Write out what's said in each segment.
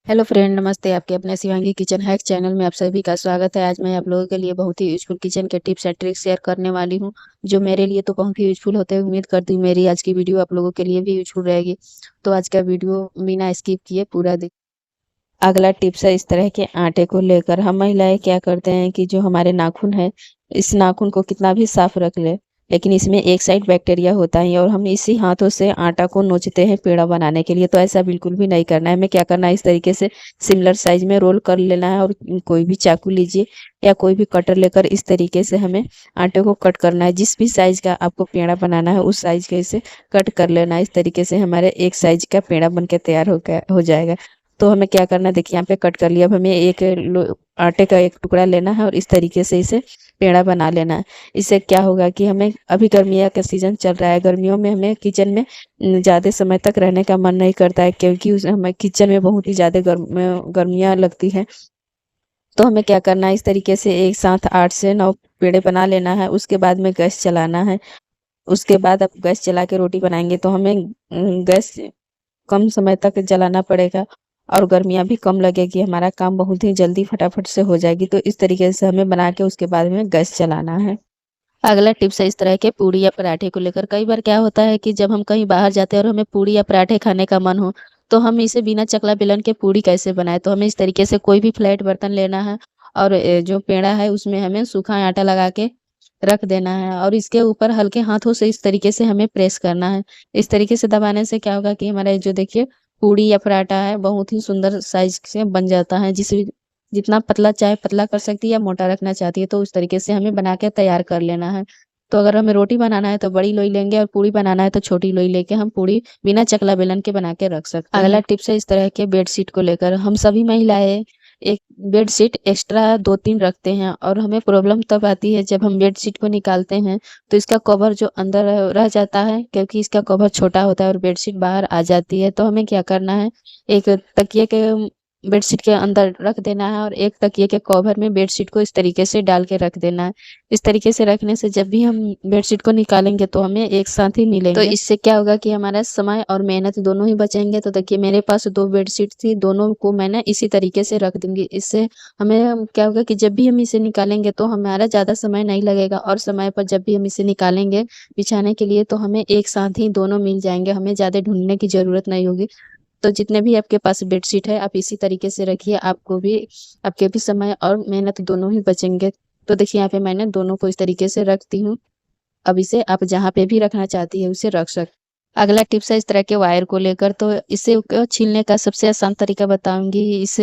Hello friend, नमस्ते। आपके अपने शिवांगी किचन हैक चैनल में आप सभी का स्वागत है। आज मैं आप लोगों के लिए बहुत ही यूजफुल किचन के टिप्स एंड ट्रिक्स शेयर करने वाली हूं, जो मेरे लिए तो बहुत ही यूजफुल होते हैं। उम्मीद करती हूँ मेरी आज की वीडियो आप लोगों के लिए भी यूजफुल रहेगी। तो आज का वीडियो बिना स्किप किए पूरा देख। अगला टिप्स है, इस तरह के आटे को लेकर हम महिलाएं क्या करते हैं कि जो हमारे नाखून है, इस नाखून को कितना भी साफ रख ले, लेकिन इसमें एक साइड बैक्टीरिया होता है और हम इसी हाथों से आटा को नोचते हैं पेड़ा बनाने के लिए। तो ऐसा बिल्कुल भी नहीं करना है। हमें क्या करना है, इस तरीके से सिमिलर साइज में रोल कर लेना है और कोई भी चाकू लीजिए या कोई भी कटर लेकर इस तरीके से हमें आटे को कट करना है। जिस भी साइज का आपको पेड़ा बनाना है उस साइज के इसे कट कर लेना है। इस तरीके से हमारे एक साइज का पेड़ा बन के तैयार हो जाएगा। तो हमें क्या करना है, देखिए यहाँ पे कट कर लिया। अब हमें आटे का एक टुकड़ा लेना है और इस तरीके से इसे पेड़ा बना लेना है। इससे क्या होगा कि हमें, अभी गर्मियों का सीजन चल रहा है, गर्मियों में हमें किचन में ज़्यादा समय तक रहने का मन नहीं करता है, क्योंकि उस हमें किचन में बहुत ही ज़्यादा गर्मियाँ लगती हैं। तो हमें क्या करना है, इस तरीके से एक साथ 8 से 9 पेड़े बना लेना है। उसके बाद में गैस चलाना है। उसके बाद आप गैस चला के रोटी बनाएंगे तो हमें गैस कम समय तक जलाना पड़ेगा और गर्मियाँ भी कम लगेगी। हमारा काम बहुत ही जल्दी फटाफट से हो जाएगी। तो इस तरीके से हमें बना के उसके बाद में गैस चलाना है। अगला टिप्स है इस तरह के पूड़ी या पराठे को लेकर। कई बार क्या होता है कि जब हम कहीं बाहर जाते हैं और हमें पूड़ी या पराठे खाने का मन हो, तो हम इसे बिना चकला बेलन के पूड़ी कैसे बनाएं। तो हमें इस तरीके से कोई भी फ्लैट बर्तन लेना है और जो पेड़ा है उसमें हमें सूखा आटा लगा के रख देना है और इसके ऊपर हल्के हाथों से इस तरीके से हमें प्रेस करना है। इस तरीके से दबाने से क्या होगा कि हमारा जो देखिए पूड़ी या पराठा है बहुत ही सुंदर साइज से बन जाता है। जिस जितना पतला चाहे पतला कर सकती है या मोटा रखना चाहती है, तो उस तरीके से हमें बना के तैयार कर लेना है। तो अगर हमें रोटी बनाना है तो बड़ी लोई लेंगे और पूड़ी बनाना है तो छोटी लोई लेके हम पूड़ी बिना चकला बेलन के बना के रख सकते हैं। अगला टिप्स है इस तरह के बेडशीट को लेकर। हम सभी महिलाएं एक बेडशीट एक्स्ट्रा 2-3 रखते हैं और हमें प्रॉब्लम तब आती है जब हम बेडशीट को निकालते हैं तो इसका कवर जो अंदर रह जाता है, क्योंकि इसका कवर छोटा होता है और बेडशीट बाहर आ जाती है। तो हमें क्या करना है, एक तकिए के बेडशीट के अंदर रख देना है और एक तकिए के कवर में बेडशीट को इस तरीके से डाल के रख देना है। इस तरीके से रखने से जब भी हम बेडशीट को निकालेंगे तो हमें एक साथ ही मिलेंगे। तो इससे क्या होगा कि हमारा समय और मेहनत दोनों ही बचेंगे। तो देखिए मेरे पास 2 बेडशीट थी, दोनों को मैंने इसी तरीके से रख दूंगी। इससे हमें क्या होगा कि जब भी हम इसे निकालेंगे तो हमारा ज़्यादा समय नहीं लगेगा और समय पर जब भी हम इसे निकालेंगे बिछाने के लिए तो हमें एक साथ ही दोनों मिल जाएंगे। हमें ज़्यादा ढूंढने की ज़रूरत नहीं होगी। तो जितने भी आपके पास बेडशीट है आप इसी तरीके से रखिए, आपको भी, आपके भी समय और मेहनत दोनों ही बचेंगे। तो देखिए यहाँ पे मैंने दोनों को इस तरीके से रखती हूँ। अब इसे आप जहाँ पे भी रखना चाहती है उसे रख सकते। अगला टिप्स है इस तरह के वायर को लेकर। तो इसे छीलने का सबसे आसान तरीका बताऊंगी इस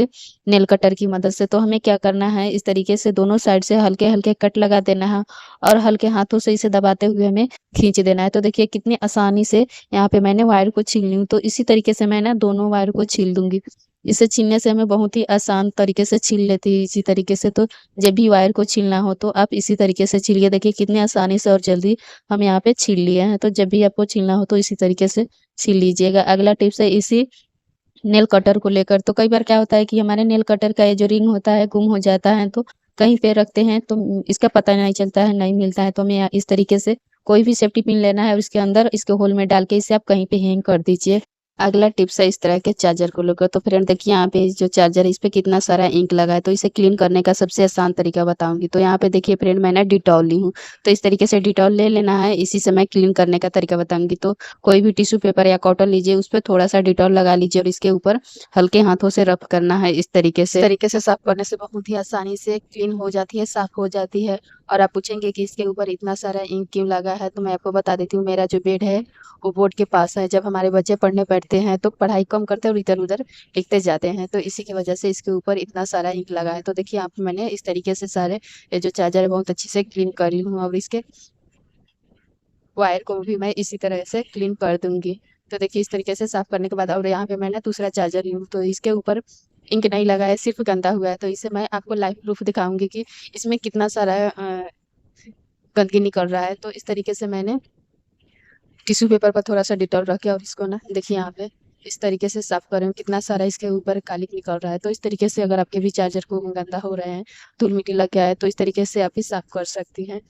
नेल कटर की मदद से। तो हमें क्या करना है, इस तरीके से दोनों साइड से हल्के हल्के कट लगा देना है और हल्के हाथों से इसे दबाते हुए हमें खींच देना है। तो देखिए कितनी आसानी से यहाँ पे मैंने वायर को छील ली हूँ। तो इसी तरीके से मैं ना दोनों वायर को छील दूंगी। इसे छीलने से हमें बहुत ही आसान तरीके से छील लेती है इसी तरीके से। तो जब भी वायर को छीलना हो तो आप इसी तरीके से छीलिए। देखिए कितनी आसानी से और जल्दी हम यहाँ पे छील लिए हैं। तो जब भी आपको छीलना हो तो इसी तरीके से छील लीजिएगा। अगला टिप्स है इसी नेल कटर को लेकर। तो कई बार क्या होता है कि हमारे नेल कटर का ये जो रिंग होता है गुम हो जाता है, तो कहीं पे रखते हैं तो इसका पता नहीं चलता है, नहीं मिलता है। तो हमें इस तरीके से कोई भी सेफ्टी पिन लेना है और इसके अंदर इसके होल में डाल के इसे आप कहीं पे हैंग कर दीजिए। अगला टिप्स है इस तरह के चार्जर को लेकर। तो फ्रेंड देखिए यहाँ पे जो चार्जर है इस पे कितना सारा इंक लगा है। तो इसे क्लीन करने का सबसे आसान तरीका बताऊंगी। तो यहाँ पे देखिए फ्रेंड मैंने डिटॉल ली हूँ। तो इस तरीके से डिटॉल ले लेना है, इसी से मैं क्लीन करने का तरीका बताऊंगी। तो कोई भी टिश्यू पेपर या कॉटन लीजिए, उस पर थोड़ा सा डिटॉल लगा लीजिए और इसके ऊपर हल्के हाथों से रफ करना है। इस तरीके से साफ करने से बहुत ही आसानी से क्लीन हो जाती है, साफ हो जाती है। और आप पूछेंगे कि इसके ऊपर इतना सारा इंक क्यों लगा है, तो मैं आपको बता देती हूँ। मेरा जो बेड है वो बोर्ड के पास है। जब हमारे बच्चे पढ़ने बैठते हैं तो पढ़ाई कम करते हैं और इधर उधर लिखते जाते हैं, तो इसी की वजह से इसके ऊपर इतना सारा इंक लगा है। तो देखिए आप, मैंने इस तरीके से सारे ये जो चार्जर है बहुत अच्छी से क्लीन कर ली हूँ और इसके वायर को भी मैं इसी तरह से क्लीन कर दूंगी। तो देखिए इस तरीके से साफ करने के बाद, और यहाँ पे मैंने दूसरा चार्जर ली हूँ तो इसके ऊपर इंक नहीं लगा है, सिर्फ गंदा हुआ है। तो इसे मैं आपको लाइव प्रूफ दिखाऊंगी कि इसमें कितना सारा गंदगी निकल रहा है। तो इस तरीके से मैंने टिश्यू पेपर पर थोड़ा सा डिटॉल रखे और इसको ना देखिए यहाँ पे इस तरीके से साफ कर रही हूँ। कितना सारा इसके ऊपर कालिक निकल रहा है। तो इस तरीके से अगर आपके भी चार्जर को गंदा हो रहे हैं, धूल मिट्टी लग गया है, तो इस तरीके से आप भी साफ कर सकती हैं।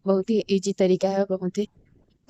बहुत ही इजी तरीका है, बहुत ही।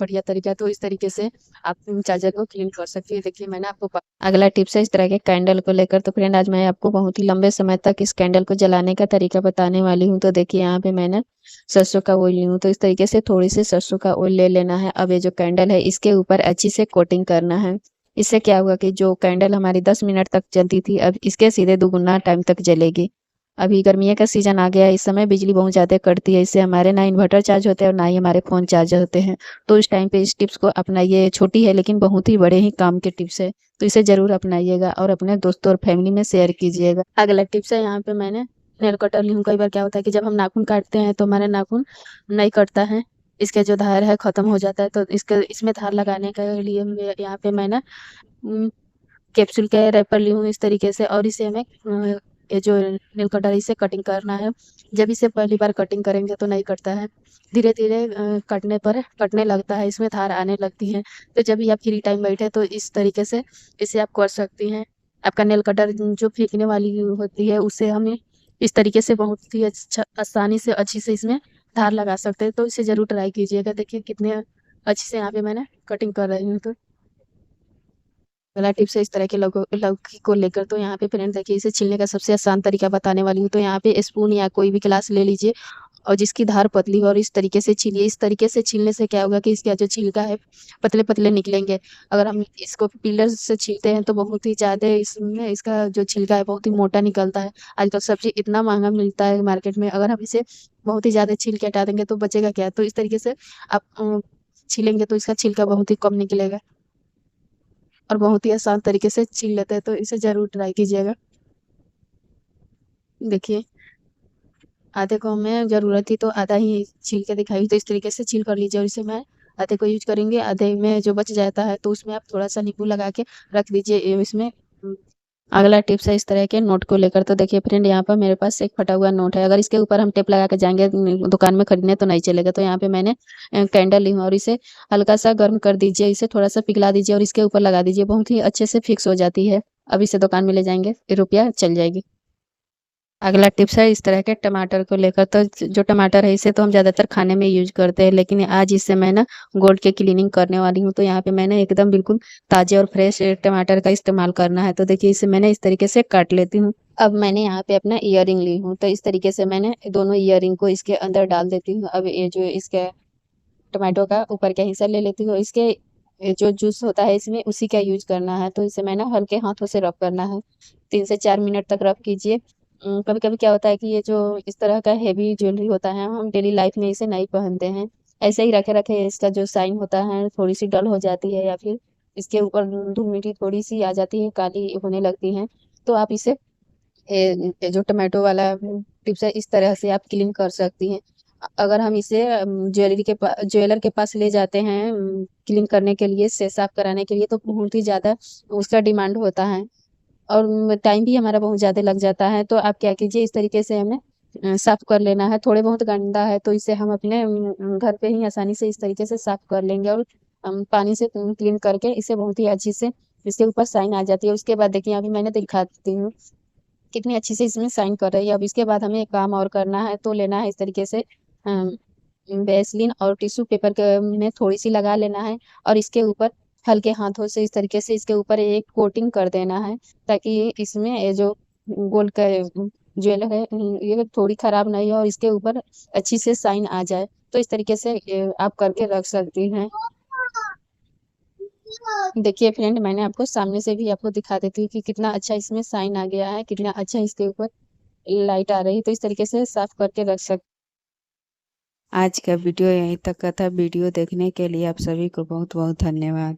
बढ़िया तरीका है। तो इस तरीके से आप चार्जर को क्लीन कर सकती है। देखिए मैंने आपको अगला टिप्स है इस तरह के कैंडल को लेकर। तो फ्रेंड आज मैं आपको बहुत ही लंबे समय तक इस कैंडल को जलाने का तरीका बताने वाली हूँ। तो देखिए यहाँ पे मैंने सरसों का ऑयल ली हूँ। तो इस तरीके से थोड़ी सी सरसों का ऑयल ले लेना है। अब ये जो कैंडल है इसके ऊपर अच्छी से कोटिंग करना है। इससे क्या होगा कि जो कैंडल हमारी 10 मिनट तक जलती थी अब इसके सीधे दुगुना टाइम तक जलेगी। अभी गर्मियों का सीजन आ गया है, इस समय बिजली बहुत ज़्यादा कटती है। इससे हमारे ना इन्वर्टर चार्ज होते हैं और ना ही हमारे फ़ोन चार्ज होते हैं। तो इस टाइम पे इस टिप्स को अपनाइए। छोटी है लेकिन बहुत ही बड़े ही काम के टिप्स है। तो इसे ज़रूर अपनाइएगा और अपने दोस्तों और फैमिली में शेयर कीजिएगा। अगला टिप्स है यहाँ पे मैंने नेल कटर ली हूँ। कई बार क्या होता है कि जब हम नाखून काटते हैं तो हमारे नाखून नहीं कटता है। इसका जो धार है ख़त्म हो जाता है। तो इसमें धार लगाने के लिए यहाँ पे मैंने कैप्सूल के रैपर ली हूँ इस तरीके से। और इसे हमें ये जो नेल कटर इसे कटिंग करना है। जब इसे पहली बार कटिंग करेंगे तो नहीं कटता है, धीरे धीरे कटने पर कटने लगता है, इसमें धार आने लगती है। तो जब भी आप फ्री टाइम बैठे तो इस तरीके से इसे आप कर सकती हैं। आपका नेल कटर जो फेंकने वाली होती है उससे हमें इस तरीके से बहुत ही अच्छा आसानी से अच्छी से इसमें धार लगा सकते हैं। तो इसे ज़रूर ट्राई कीजिएगा। देखिए कितने अच्छे से यहाँ पे मैंने कटिंग कर रही हूँ। तो अगला टिप्स है इस तरह के लौकी को लेकर। तो यहाँ पे फ्रेंड देखिए इसे छीलने का सबसे आसान तरीका बताने वाली हूँ। तो यहाँ पे स्पून या कोई भी गिलास ले लीजिए और जिसकी धार पतली हो और इस तरीके से छीलिए। इस तरीके से छीलने से क्या होगा कि इसका जो छिलका है पतले पतले निकलेंगे। अगर हम इसको पीलर से छीलते हैं तो बहुत ही ज़्यादा इसमें इसका जो छिलका है बहुत ही मोटा निकलता है। आजकल सब्जी इतना महंगा मिलता है मार्केट में, अगर हम इसे बहुत ही ज़्यादा छील के हटा देंगे तो बचेगा क्या। तो इस तरीके से आप छीलेंगे तो इसका छिलका बहुत ही कम निकलेगा और बहुत ही आसान तरीके से छील लेते हैं। तो इसे ज़रूर ट्राई कीजिएगा। देखिए आधे को हमें ज़रूरत थी तो आधा ही छील के दिखाई। तो इस तरीके से छील कर लीजिए और इसे मैं आधे को यूज करेंगे। आधे में जो बच जाता है तो उसमें आप थोड़ा सा नींबू लगा के रख दीजिए इसमें। अगला टिप्स है इस तरह के नोट को लेकर। तो देखिए फ्रेंड यहाँ पर मेरे पास एक फटा हुआ नोट है। अगर इसके ऊपर हम टेप लगा के जाएंगे दुकान में खरीदने तो नहीं चलेगा। तो यहाँ पे मैंने कैंडल ली हूँ और इसे हल्का सा गर्म कर दीजिए। इसे थोड़ा सा पिघला दीजिए और इसके ऊपर लगा दीजिए, बहुत ही अच्छे से फिक्स हो जाती है। अब इसे दुकान में ले जाएंगे रुपया चल जाएगी। अगला टिप्स है इस तरह के टमाटर को लेकर। तो जो टमाटर है इसे तो हम ज़्यादातर खाने में यूज करते हैं, लेकिन आज इससे मैं ना गोल्ड के क्लीनिंग करने वाली हूँ। तो यहाँ पे मैंने एकदम बिल्कुल ताज़े और फ्रेश टमाटर का इस्तेमाल करना है। तो देखिए इसे मैंने इस तरीके से काट लेती हूँ। अब मैंने यहाँ पे अपना ईयरिंग ली हूँ। तो इस तरीके से मैंने दोनों ईयरिंग को इसके अंदर डाल देती हूँ। अब ये जो इसके टमाटो का ऊपर का हिस्सा ले लेती हूँ। इसके जो जूस होता है इसमें उसी का यूज करना है। तो इसे मैंने हल्के हाथों से रब करना है। 3 से 4 मिनट तक रब कीजिए। कभी कभी क्या होता है कि ये जो इस तरह का हेवी ज्वेलरी होता है हम डेली लाइफ में इसे नहीं पहनते हैं। ऐसे ही रखे रखे इसका जो साइन होता है थोड़ी सी डल हो जाती है या फिर इसके ऊपर धूल मिट्टी थोड़ी सी आ जाती है, काली होने लगती है। तो आप इसे ये जो टमाटो वाला टिप्स है इस तरह से आप क्लीन कर सकती हैं। अगर हम इसे ज्वेलर के पास ले जाते हैं क्लीन करने के लिए, से साफ कराने के लिए, तो बहुत ही ज़्यादा उसका डिमांड होता है और टाइम भी हमारा बहुत ज़्यादा लग जाता है। तो आप क्या कीजिए इस तरीके से हमें साफ कर लेना है। थोड़े बहुत गंदा है तो इसे हम अपने घर पे ही आसानी से इस तरीके से साफ कर लेंगे और पानी से क्लीन करके इसे बहुत ही अच्छी से इसके ऊपर साइन आ जाती है। उसके बाद देखिए अभी मैंने दिखाती हूँ कितनी अच्छी से इसमें साइन कर रही है। अब इसके बाद हमें एक काम और करना है। तो लेना है इस तरीके से वैसलीन और टिश्यू पेपर में थोड़ी सी लगा लेना है और इसके ऊपर हल्के हाथों से इस तरीके से इसके ऊपर एक कोटिंग कर देना है, ताकि इसमें ये जो गोल्ड का ज्वेलर है ये थोड़ी खराब नहीं हो और इसके ऊपर अच्छी से साइन आ जाए। तो इस तरीके से आप करके रख सकती हैं। देखिए फ्रेंड मैंने आपको सामने से भी आपको दिखा देती हूँ कि कितना अच्छा इसमें साइन आ गया है, कितना अच्छा इसके ऊपर लाइट आ रही है। तो इस तरीके से साफ करके रख सकते। आज का वीडियो यहीं तक का था। वीडियो देखने के लिए आप सभी को बहुत बहुत धन्यवाद।